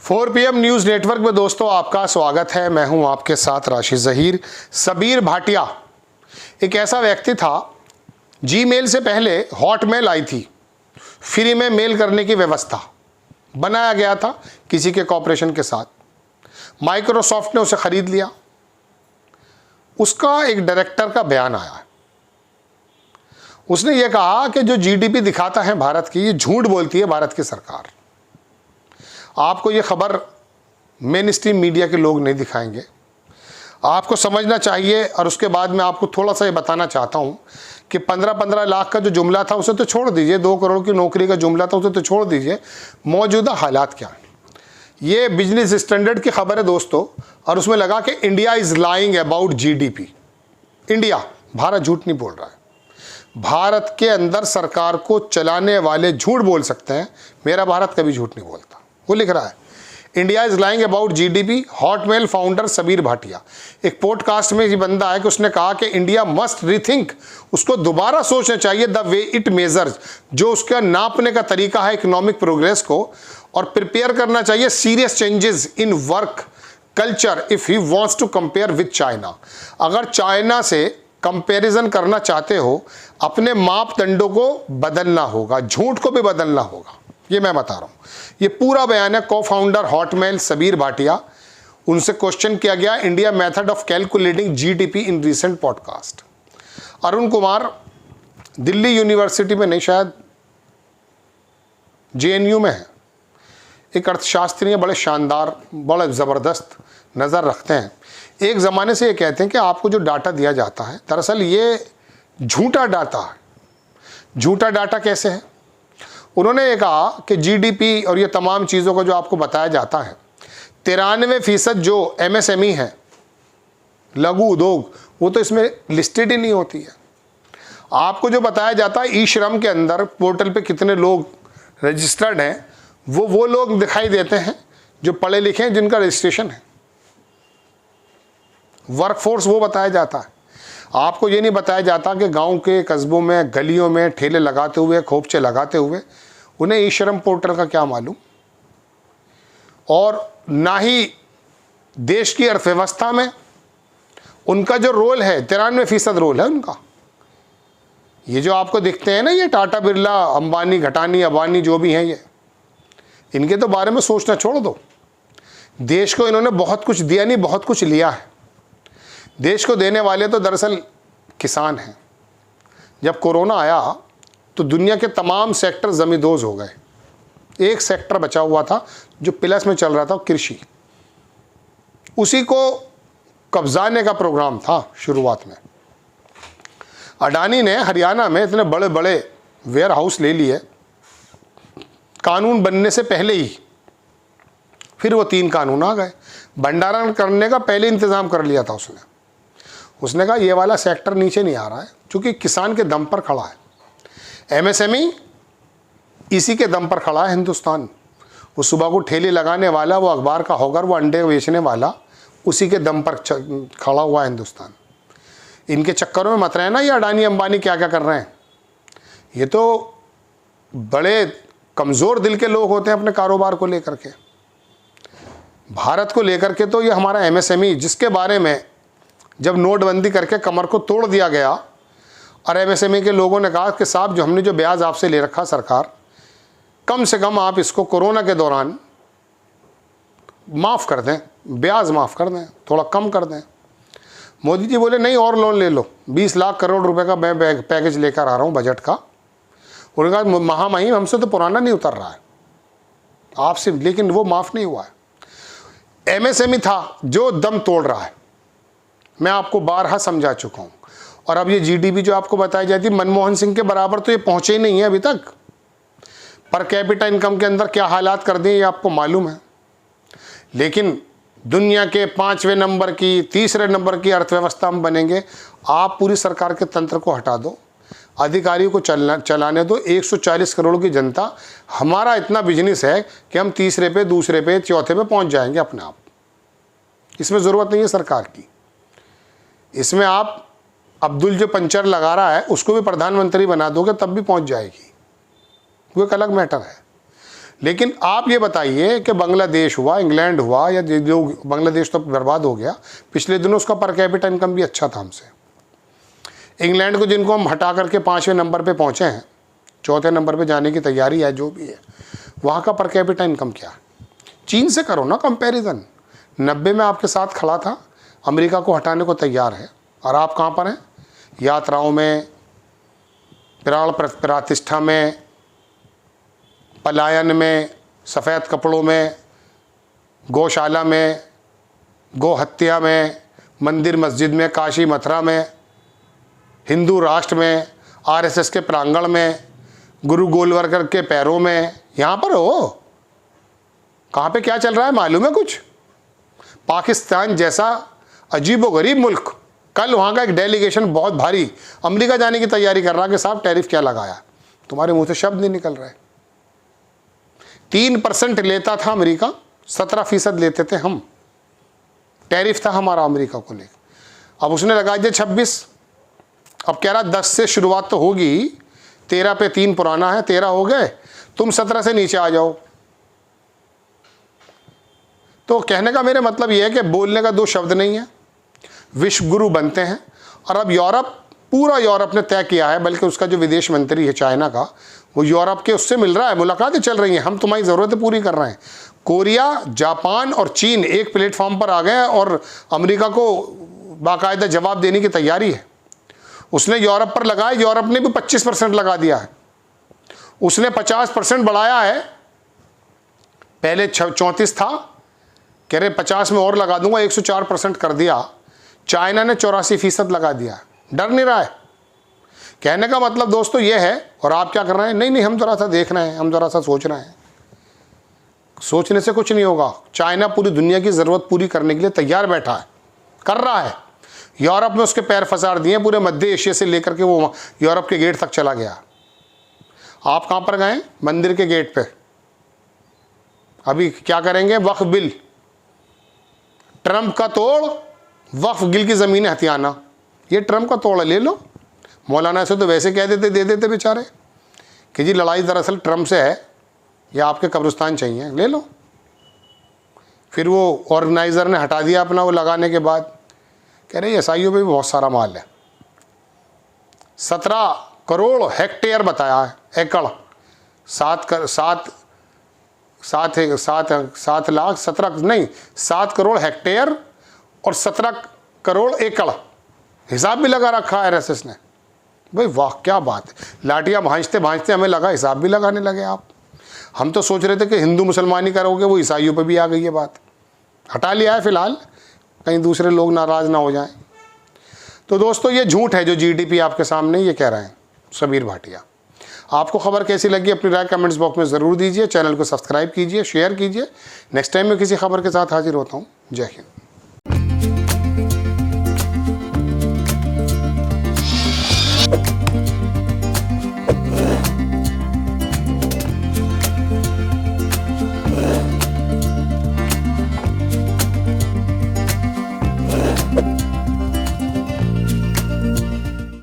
4 PM news network में दोस्तों आपका स्वागत है। मैं हूं आपके साथ राशिद ज़हीर। सबीर भाटिया एक ऐसा व्यक्ति था, जीमेल से पहले हॉटमेल आई थी, फ्री में मेल करने की व्यवस्था बनाया गया था किसी के कॉर्पोरेशन के साथ। माइक्रोसॉफ्ट ने उसे खरीद लिया। उसका एक डायरेक्टर का बयान आया, उसने ये कहा कि जो जीडीपी दिखाता है भारत की, ये झूठ बोलती है भारत की सरकार। आपको ये खबर मेन स्ट्रीम मीडिया के लोग नहीं दिखाएंगे, आपको समझना चाहिए। और उसके बाद मैं आपको थोड़ा सा ये बताना चाहता हूँ कि 15-15 लाख का जो जुमला था उसे तो छोड़ दीजिए, 2 करोड़ की नौकरी का जुमला था उसे तो छोड़ दीजिए। मौजूदा हालात क्या हैं, ये बिजनेस स्टैंडर्ड की खबर है दोस्तों। और उसमें लगा कि India is lying about GDP. India, Bharat झूठ नहीं बोल रहा है। भारत के अंदर सरकार को चलाने वाले झूठ बोल सकते हैं, मेरा भारत कभी झूठ नहीं बोलता। वो लिख रहा है India is lying about GDP. Hotmail founder Sabir Bhatia, एक पॉडकास्ट में ये बंदा है कि उसने कहा कि इंडिया मस्ट रीथिंक, उसको दोबारा सोचना चाहिए द वे इट मेजर्स, जो उसका नापने का तरीका है इकोनॉमिक प्रोग्रेस को, और प्रिपेयर करना चाहिए serious changes in work culture if he wants to compare with China. अगर चाइना से कंपैरिजन करना चाहते हो, अपने मापदंडों को बदलना होगा, झूठ को भी बदलना होगा। ये मैं बता रहा हूँ, ये पूरा बयान है को फाउंडर हॉटमेल सबीर भाटिया। उनसे क्वेश्चन किया गया India method of calculating GDP in recent podcast. Arun Kumar Delhi university में नहीं, शायद जेएनयू में है, एक अर्थशास्त्री हैं, बड़े शानदार, बड़े ज़बरदस्त नज़र रखते हैं। एक ज़माने से ये कहते हैं कि आपको जो डाटा दिया जाता है, दरअसल ये झूठा डाटा है। झूठा डाटा कैसे है? उन्होंने ये कहा कि जीडीपी और ये तमाम चीज़ों को जो आपको बताया जाता है, 93% जो एमएसएमई है, लघु उद्योग, वो तो इसमें लिस्टेड ही नहीं होती है। आपको जो बताया जाता है ई श्रम के अंदर पोर्टल पे कितने लोग रजिस्टर्ड हैं, वो लोग दिखाई देते हैं जो पढ़े लिखे हैं, जिनका रजिस्ट्रेशन है। वर्कफोर्स वो बताया जाता है। आपको ये नहीं बताया जाता कि गांव के कस्बों में, गलियों में ठेले लगाते हुए, खोपचे लगाते हुए, उन्हें ई श्रम पोर्टल का क्या मालूम। और ना ही देश की अर्थव्यवस्था में उनका जो रोल है, 93% रोल है उनका। ये जो आपको दिखते हैं ना, ये टाटा बिरला, अंबानी, घटानी, अबानी जो भी हैं, ये इनके तो बारे में सोचना छोड़ दो। देश को इन्होंने बहुत कुछ दिया नहीं, बहुत कुछ लिया है। देश को देने वाले तो दरअसल किसान हैं। जब कोरोना आया तो दुनिया के तमाम सेक्टर जमींदोज हो गए। एक सेक्टर बचा हुआ था जो प्लस में चल रहा था, कृषि। उसी को कब्जाने का प्रोग्राम था शुरुआत में। अडानी ने हरियाणा में इतने बड़े बड़े वेयर हाउस ले लिए कानून बनने से पहले ही। फिर वो 3 कानून आ गए। भंडारण करने का पहले इंतज़ाम कर लिया था उसने कहा ये वाला सेक्टर नीचे नहीं आ रहा है, क्योंकि किसान के दम पर खड़ा है। एमएसएमई इसी के दम पर खड़ा है हिंदुस्तान। वो सुबह को ठेले लगाने वाला, वो अखबार का होगर, वो अंडे बेचने वाला, उसी के दम पर खड़ा हुआ है हिंदुस्तान। इनके चक्करों में मत रहना ये अडानी अंबानी क्या क्या कर रहे हैं। ये तो बड़े कमज़ोर दिल के लोग होते हैं अपने कारोबार को लेकर के। भारत को लेकर के तो ये हमारा एमएसएमई, जिसके बारे में जब नोटबंदी करके कमर को तोड़ दिया गया और एमएसएमई के लोगों ने कहा कि साहब, जो हमने जो ब्याज आपसे ले रखा सरकार, कम से कम आप इसको कोरोना के दौरान माफ़ कर दें, ब्याज माफ़ कर दें, थोड़ा कम कर दें। मोदी जी बोले नहीं, और लोन ले लो, 20 लाख करोड़ रुपए का मैं पैकेज लेकर आ रहा हूँ बजट का। उन्होंने कहा महामहिम, हमसे तो पुराना नहीं उतर रहा है आपसे, लेकिन वो माफ़ नहीं हुआ है। एमएसएमई था जो दम तोड़ रहा है, मैं आपको बारहा समझा चुका हूँ। और अब ये जीडीपी जो आपको बताई जाती है, मनमोहन सिंह के बराबर तो ये पहुँचे ही नहीं है अभी तक। पर कैपिटा इनकम के अंदर क्या हालात कर दिए ये आपको मालूम है। लेकिन दुनिया के 5वें नंबर की, 3रे नंबर की अर्थव्यवस्था हम बनेंगे। आप पूरी सरकार के तंत्र को हटा दो, अधिकारियों को चलाने दो। 140 करोड़ की जनता, हमारा इतना बिजनेस है कि हम 3रे पे, 2रे पे, 4थे पे पहुँच जाएंगे अपने आप। इसमें ज़रूरत नहीं है सरकार की। इसमें आप अब्दुल जो पंचर लगा रहा है उसको भी प्रधानमंत्री बना दोगे तब भी पहुंच जाएगी, वो एक अलग मैटर है। लेकिन आप ये बताइए कि बांग्लादेश हुआ, इंग्लैंड हुआ, या जो बांग्लादेश तो बर्बाद हो गया, पिछले दिनों उसका पर कैपिटा इनकम भी अच्छा था हमसे। इंग्लैंड को जिनको हम हटा करके 5वें नंबर पे पहुँचे हैं, 4थे नंबर पे जाने की तैयारी है, जो भी है, वहाँ का पर कैपिटा इनकम क्या है? चीन से करो ना कंपैरिजन। 90 में आपके साथ खड़ा था, अमेरिका को हटाने को तैयार है, और आप कहाँ पर हैं? यात्राओं में, प्राण प्रतिष्ठा में, पलायन में, सफ़ेद कपड़ों में, गौशाला में, गौ हत्या में, मंदिर मस्जिद में, काशी मथुरा में, हिंदू राष्ट्र में, आरएसएस के प्रांगण में, गुरु गोलवलकर के पैरों में, यहाँ पर हो। कहाँ पे क्या चल रहा है मालूम है कुछ? पाकिस्तान जैसा अजीबोगरीब मुल्क, कल वहाँ का एक डेलीगेशन बहुत भारी अमेरिका जाने की तैयारी कर रहा कि साहब टैरिफ क्या लगाया? तुम्हारे मुंह से शब्द नहीं निकल रहे। 3% लेता था अमेरिका, 17% लेते थे हम। टैरिफ था हमारा अमेरिका को लेकर। अब उसने लगा दिया 26। अब कह रहा 10 से शुरुआत तो होगी, 13 पे 3 पुराना है, 13 हो गए, तुम 17 से नीचे आ जाओ। तो कहने का मेरे मतलब यह है कि बोलने का 2 शब्द नहीं है, विश्व गुरु बनते हैं। और अब यूरोप, पूरा यूरोप ने तय किया है, बल्कि उसका जो विदेश मंत्री है चाइना का, वो यूरोप के उससे मिल रहा है, मुलाकातें चल रही हैं, हम तुम्हारी ज़रूरतें पूरी कर रहे हैं। कोरिया, जापान और चीन एक प्लेटफॉर्म पर आ गए हैं और अमेरिका को बाकायदा जवाब देने की तैयारी है। उसने यूरोप पर लगाया, यूरोप ने भी 25% लगा दिया है। उसने 50% बढ़ाया है, पहले 34 था, कह रहे 50 में और लगा दूंगा, 104% कर दिया। चाइना ने 84% लगा दिया। डर नहीं रहा है। कहने का मतलब दोस्तों ये है, और आप क्या कर रहे हैं? नहीं, हम ज़रा सा देख रहे हैं, हम ज़रा सा सोच रहे हैं। सोचने से कुछ नहीं होगा। चाइना पूरी दुनिया की ज़रूरत पूरी करने के लिए तैयार बैठा है, कर रहा है। यूरोप में उसके पैर फंसार दिए, पूरे मध्य एशिया से लेकर के वो यूरोप के गेट तक चला गया। आप कहाँ पर गए? मंदिर के गेट पे। अभी क्या करेंगे? वक्फ बिल, ट्रंप का तोड़, वक्फ बिल की ज़मीनें हथियाना। ये ट्रंप का तोड़, ले लो। मौलाना से तो वैसे कह देते, दे देते बेचारे कि जी लड़ाई दरअसल ट्रंप से है, या आपके कब्रिस्तान चाहिए, ले लो। फिर वो ऑर्गेनाइज़र ने हटा दिया अपना, वो लगाने के बाद कह रहे ईसाइयों पे भी बहुत सारा माल है। 17 करोड़ हेक्टेयर बताया है, एकड़, 7 करोड़ हेक्टेयर और 17 करोड़ एकड़, हिसाब भी लगा रखा है आरएसएस ने। भाई वाह, क्या बात है। लाठियाँ भांजते भांजते हमें लगा हिसाब भी लगाने लगे आप। हम तो सोच रहे थे कि हिंदू मुसलमानी करोगे, वो ईसाइयों पे भी आ गई है बात। हटा लिया है फ़िलहाल, कहीं दूसरे लोग नाराज़ ना हो जाएं। तो दोस्तों ये झूठ है जो जीडीपी आपके सामने ये कह रहे हैं समीर भाटिया। आपको खबर कैसी लगी अपनी राय कमेंट्स बॉक्स में ज़रूर दीजिए। चैनल को सब्सक्राइब कीजिए, शेयर कीजिए। नेक्स्ट टाइम मैं किसी खबर के साथ हाजिर होता हूँ। जय हिंद।